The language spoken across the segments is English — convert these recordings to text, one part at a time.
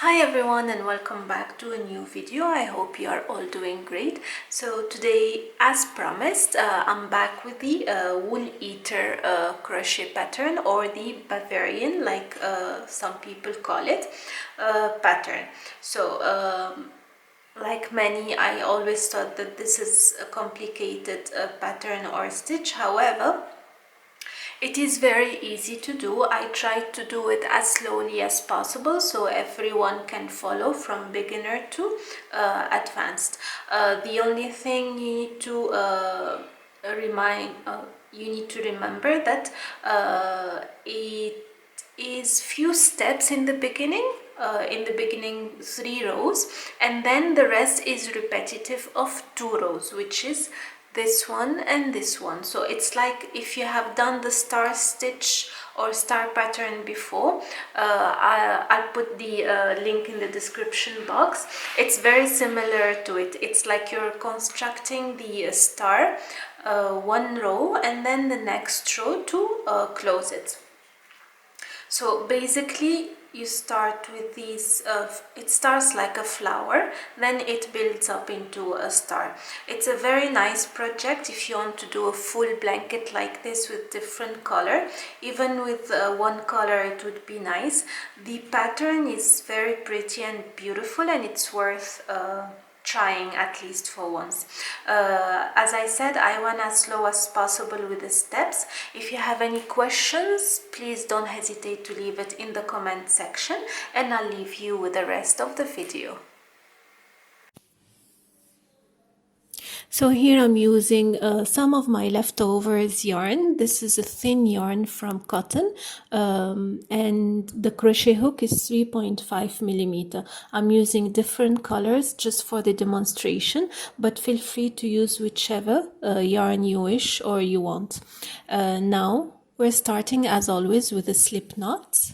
Hi everyone and welcome back to a new video. I hope you are all doing great. So today, as promised, I'm back with the wool eater crochet pattern, or the Bavarian, like some people call it, pattern. So like many, I always thought that this is a complicated pattern or stitch. However, it is very easy to do. I tried to do it as slowly as possible so everyone can follow from beginner to advanced. The only thing you need to remember that it is few steps in the beginning. In the beginning 3 rows, and then the rest is repetitive of 2 rows, which is this one and this one. So it's like if you have done the star stitch or star pattern before, I'll put the link in the description box. It's very similar to it. It's like you're constructing the star, one row and then the next row to close it. So basically you start with these, it starts like a flower, then it builds up into a star. It's a very nice project if you want to do a full blanket like this with different color. Even with one color it would be nice. The pattern is very pretty and beautiful, and it's worth trying at least for once. As I said, I went as slow as possible with the steps. If you have any questions, please don't hesitate to leave it in the comment section, and I'll leave you with the rest of the video. So here I'm using some of my leftovers yarn. This is a thin yarn from cotton, and the crochet hook is 3.5 millimeter. I'm using different colors just for the demonstration, but feel free to use whichever yarn you wish or you want. Now we're starting as always with a slip knot.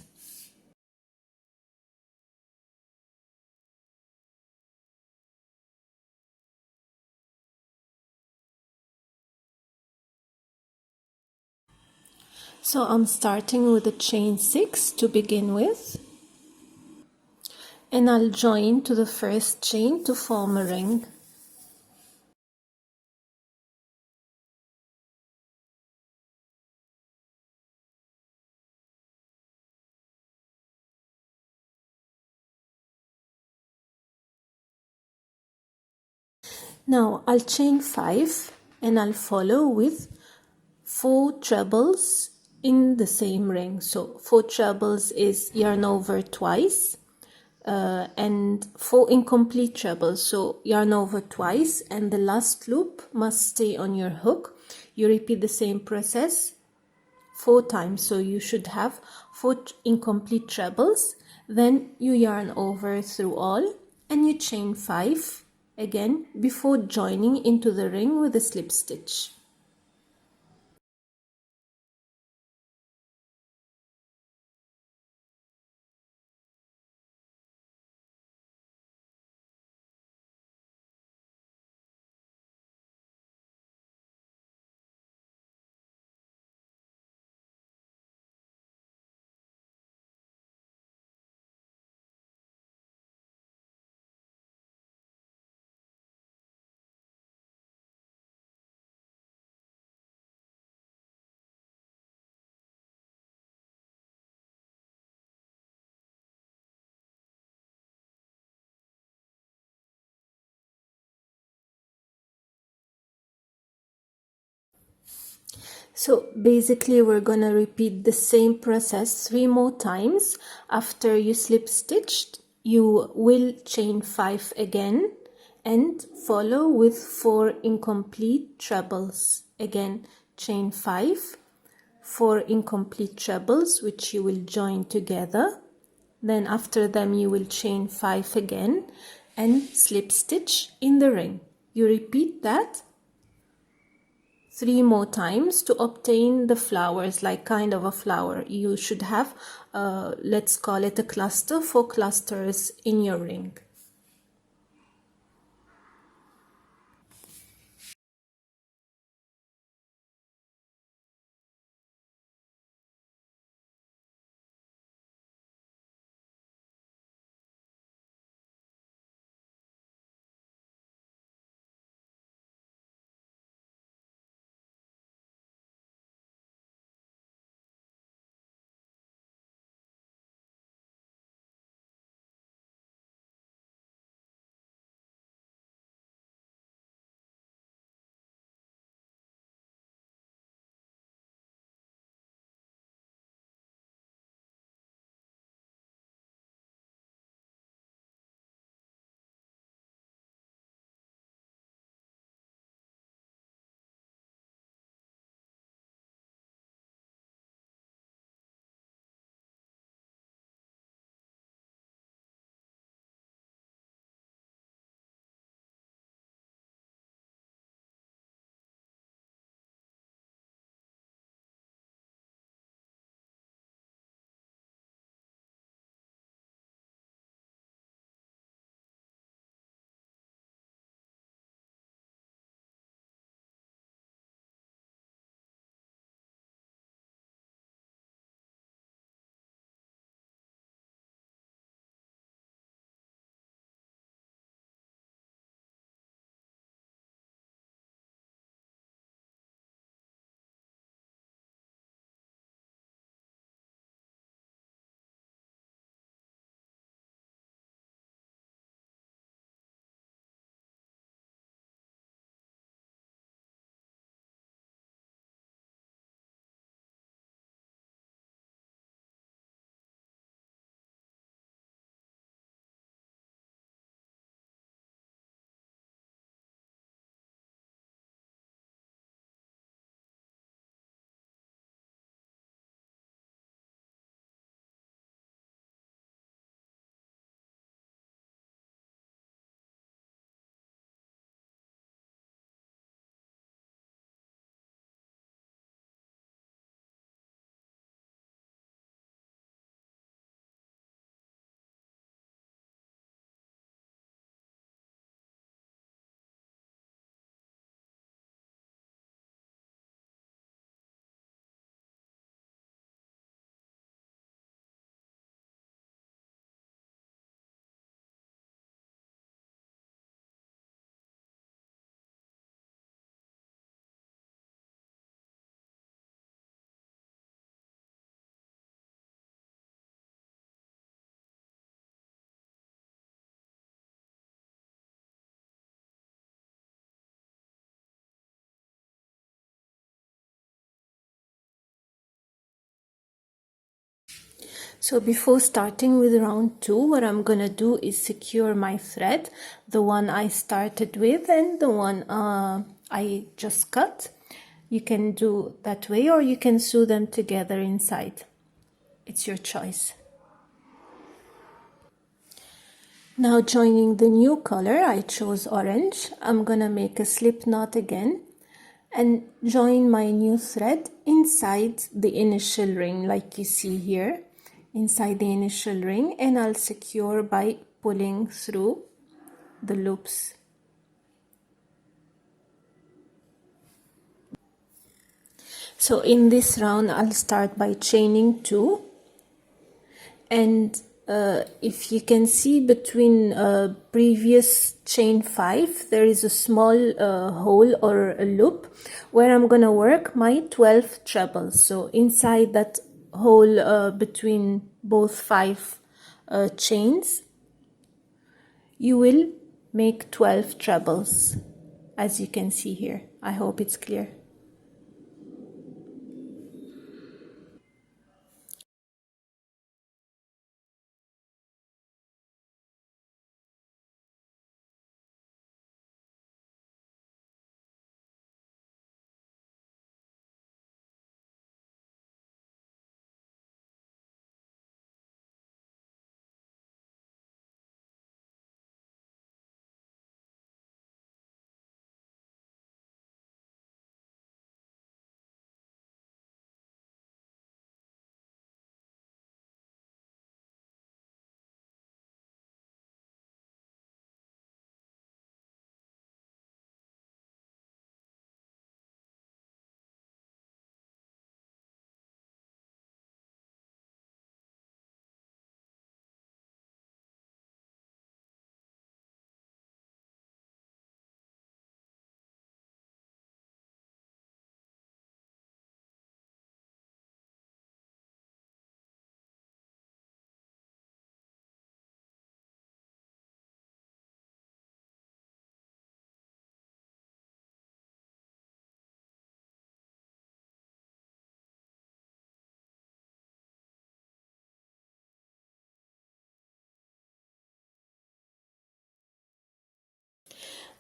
So I'm starting with a chain 6 to begin with, and I'll join to the first chain to form a ring. Now I'll chain 5 and I'll follow with 4 trebles in the same ring. So 4 trebles is yarn over twice, and 4 incomplete trebles, so yarn over twice, and the last loop must stay on your hook. You repeat the same process 4 times, so you should have 4 incomplete trebles. Then you yarn over through all and you chain 5 again before joining into the ring with a slip stitch. So basically we're gonna repeat the same process 3 more times. After you slip stitched, you will chain 5 again and follow with 4 incomplete trebles. Again, chain 5, 4 incomplete trebles which you will join together. Then after them you will chain 5 again and slip stitch in the ring. You repeat that 3 more times to obtain the flowers, like kind of a flower. You should have, let's call it a cluster, 4 clusters in your ring. So before starting with round 2, what I'm gonna do is secure my thread, the one I started with and the one I just cut. You can do that way or you can sew them together inside. It's your choice. Now joining the new color, I chose orange. I'm gonna make a slip knot again and join my new thread inside the initial ring like you see here, inside the initial ring, and I'll secure by pulling through the loops. So in this round I'll start by chaining 2, and if you can see between previous chain 5 there is a small hole or a loop where I'm gonna work my 12 trebles. So inside that hole between both 5 chains you will make 12 trebles, as you can see here. I hope it's clear.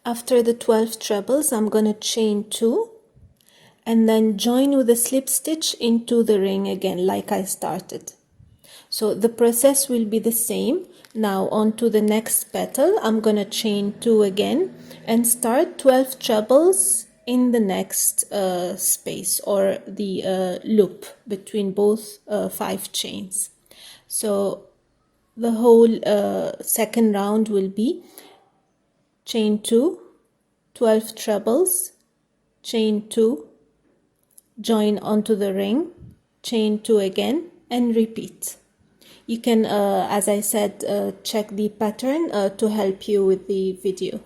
After the 12 trebles I'm gonna chain 2 and then join with a slip stitch into the ring again like I started. So the process will be the same. Now on to the next petal, I'm gonna chain 2 again and start 12 trebles in the next space or the loop between both 5 chains. So the whole second round will be chain 2, 12 trebles, chain 2, join onto the ring, chain 2 again and repeat. You can, as I said, check the pattern to help you with the video.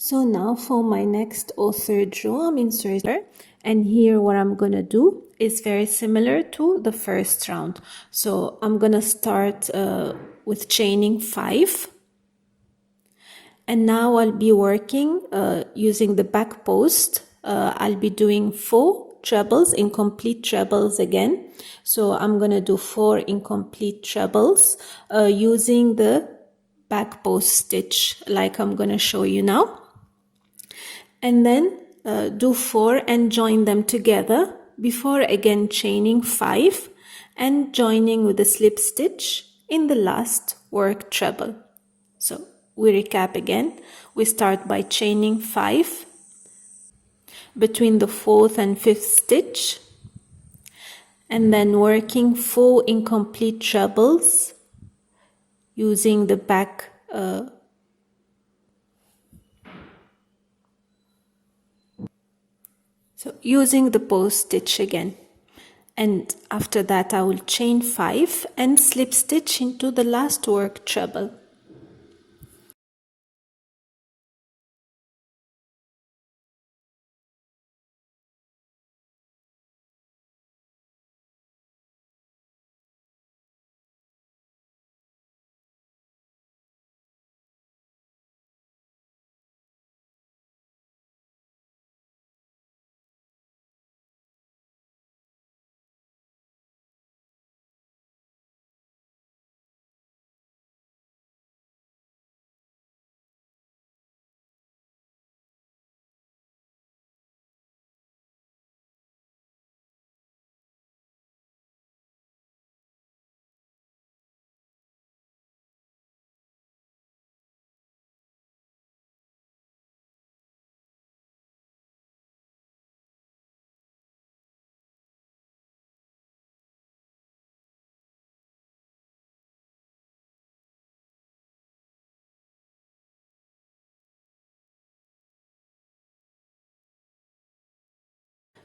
So now for my next or third row, I'm inserting, and here what I'm gonna do is very similar to the first round. So I'm gonna start with chaining 5, and now I'll be working using the back post. I'll be doing 4 trebles, incomplete trebles again. So I'm gonna do 4 incomplete trebles using the back post stitch like I'm gonna show you now. And then do 4 and join them together before again chaining 5 and joining with a slip stitch in the last work treble. So we recap again. We start by chaining 5 between the 4th and 5th stitch, and then working 4 incomplete trebles using the back so using the post stitch again. And after that I will chain 5 and slip stitch into the last work treble.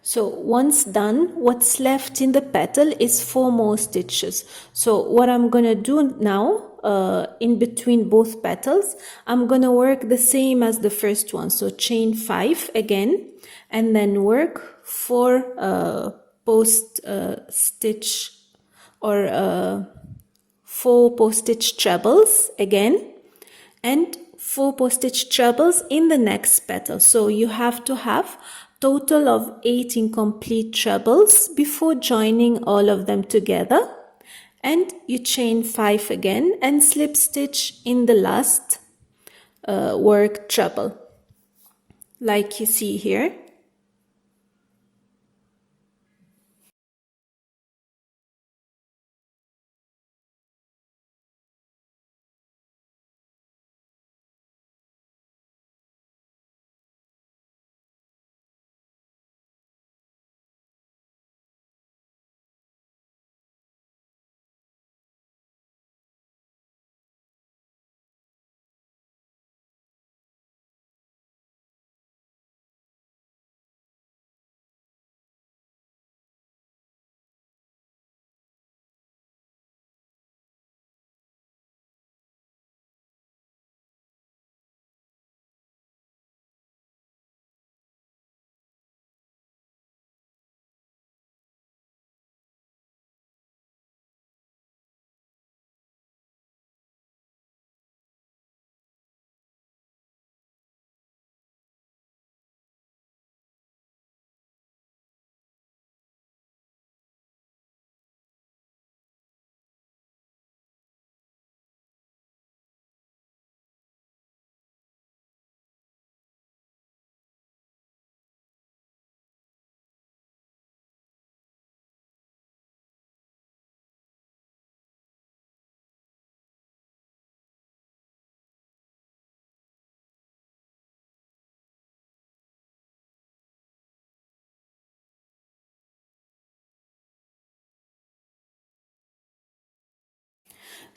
So once done, what's left in the petal is 4 more stitches. So what I'm gonna do now, in between both petals, I'm gonna work the same as the first one. So chain 5 again, and then work 4 post stitch or 4 post stitch trebles again, and 4 post stitch trebles in the next petal. So you have to have total of 8 incomplete trebles before joining all of them together, and you chain 5 again and slip stitch in the last work treble like you see here.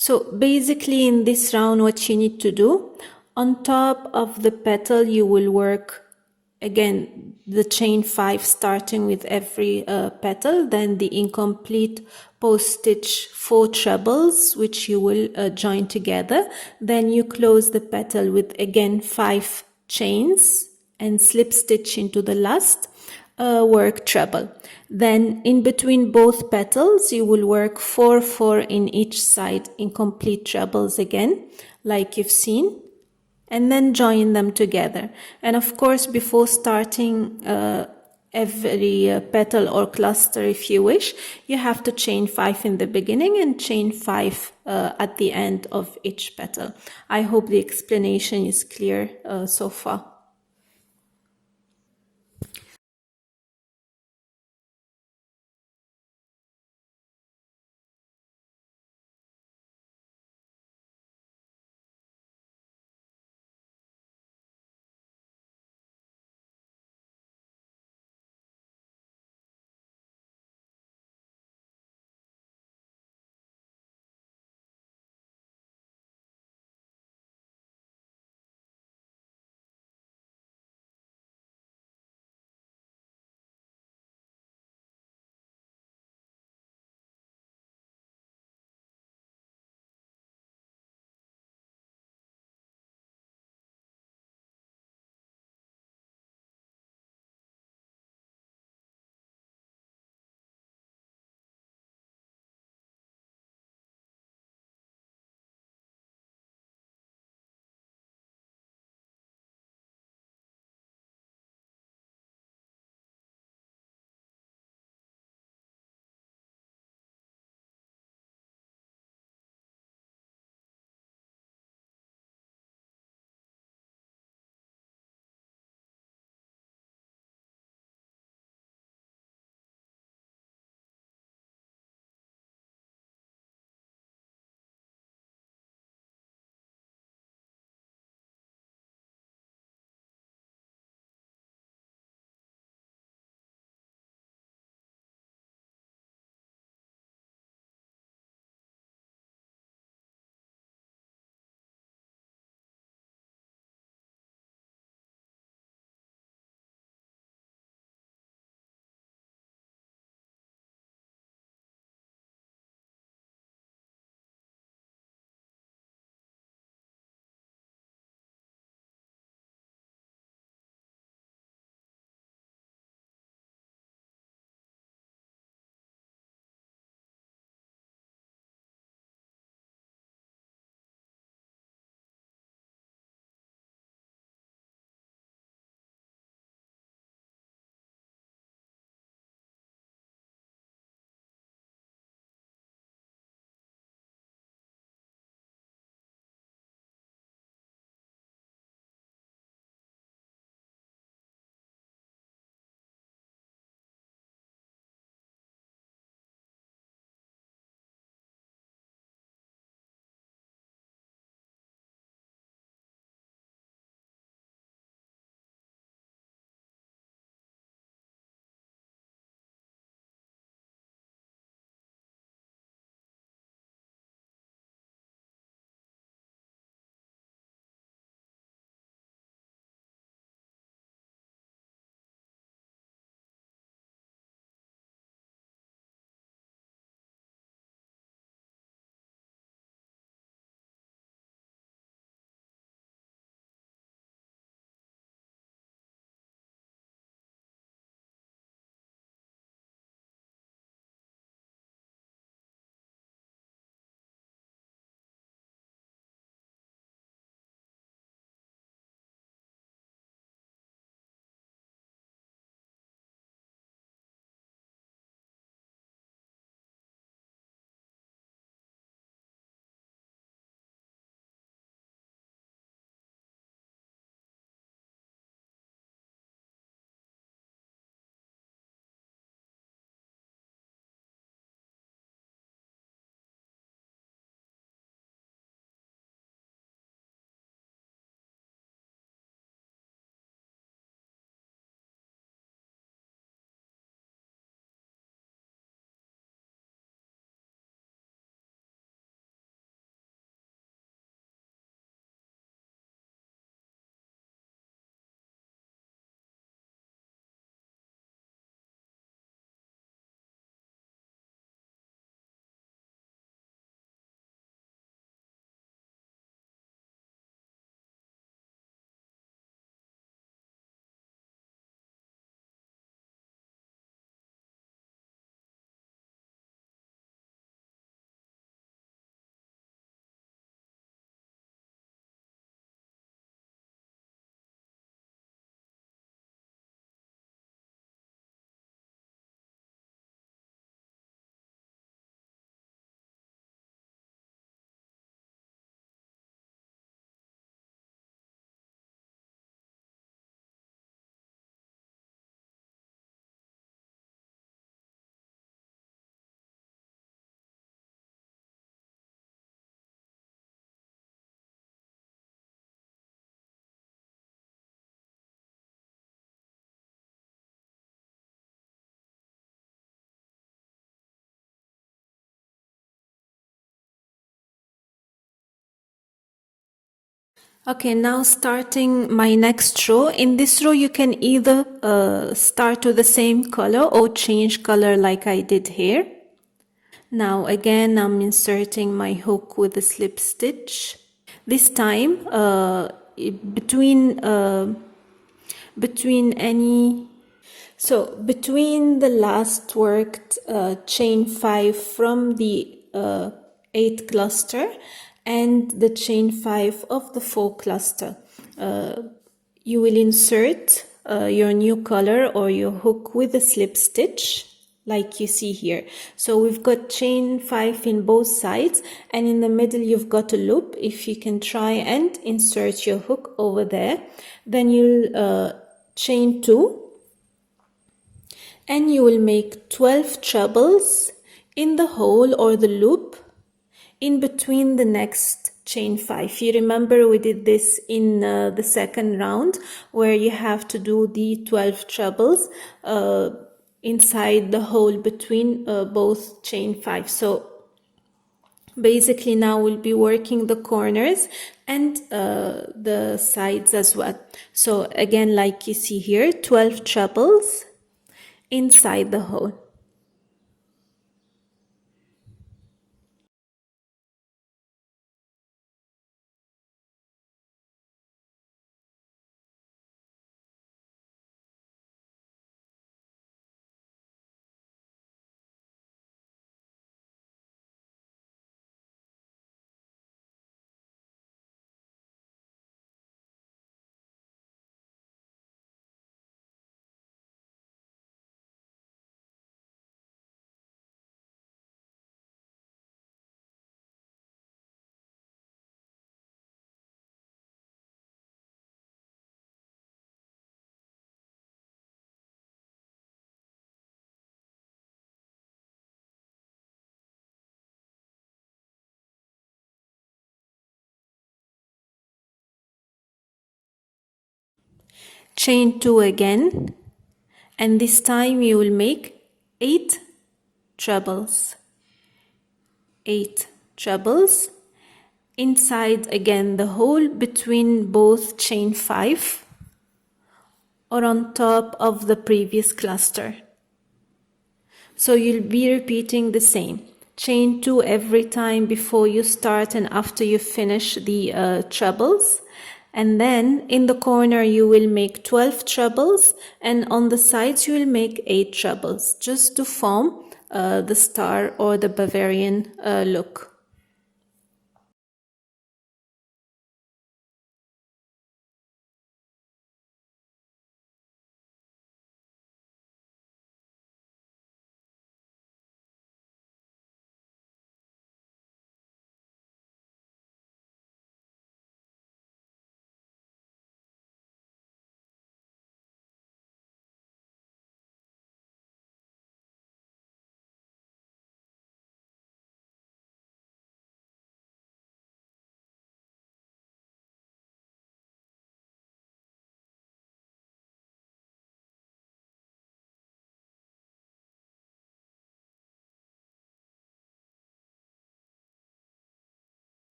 So basically in this round what you need to do, on top of the petal you will work again the chain 5 starting with every petal, then the incomplete post stitch 4 trebles which you will join together, then you close the petal with again 5 chains and slip stitch into the last, work treble. Then in between both petals you will work 4 4 in each side in complete trebles again, like you've seen, and then join them together. And of course, before starting every petal or cluster, if you wish, you have to chain 5 in the beginning and chain 5 at the end of each petal. I hope the explanation is clear so far. Okay, now starting my next row. In this row, you can either start with the same color or change color like I did here. Now again, I'm inserting my hook with a slip stitch. This time, between between the last worked chain 5 from the 8 cluster and the chain 5 of the 4 cluster, you will insert your new color or your hook with a slip stitch like you see here. So we've got chain 5 in both sides, and in the middle you've got a loop. If you can try and insert your hook over there, then you'll chain 2, and you will make 12 trebles in the hole or the loop in between the next chain 5. You remember we did this in the second round, where you have to do the 12 trebles inside the hole between both chain 5. So basically now we'll be working the corners and the sides as well. So again, like you see here, 12 trebles inside the hole. Chain 2 again, and this time you will make 8 trebles. 8 trebles inside again the hole between both chain 5 or on top of the previous cluster. So you'll be repeating the same. Chain 2 every time before you start and after you finish the trebles. And then in the corner you will make 12 trebles, and on the sides you will make 8 trebles, just to form the star or the Bavarian look.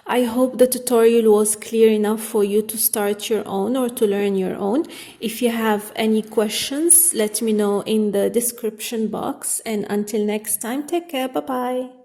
I hope the tutorial was clear enough for you to start your own or to learn your own. If you have any questions, let me know in the description box. And until next time, take care. Bye bye.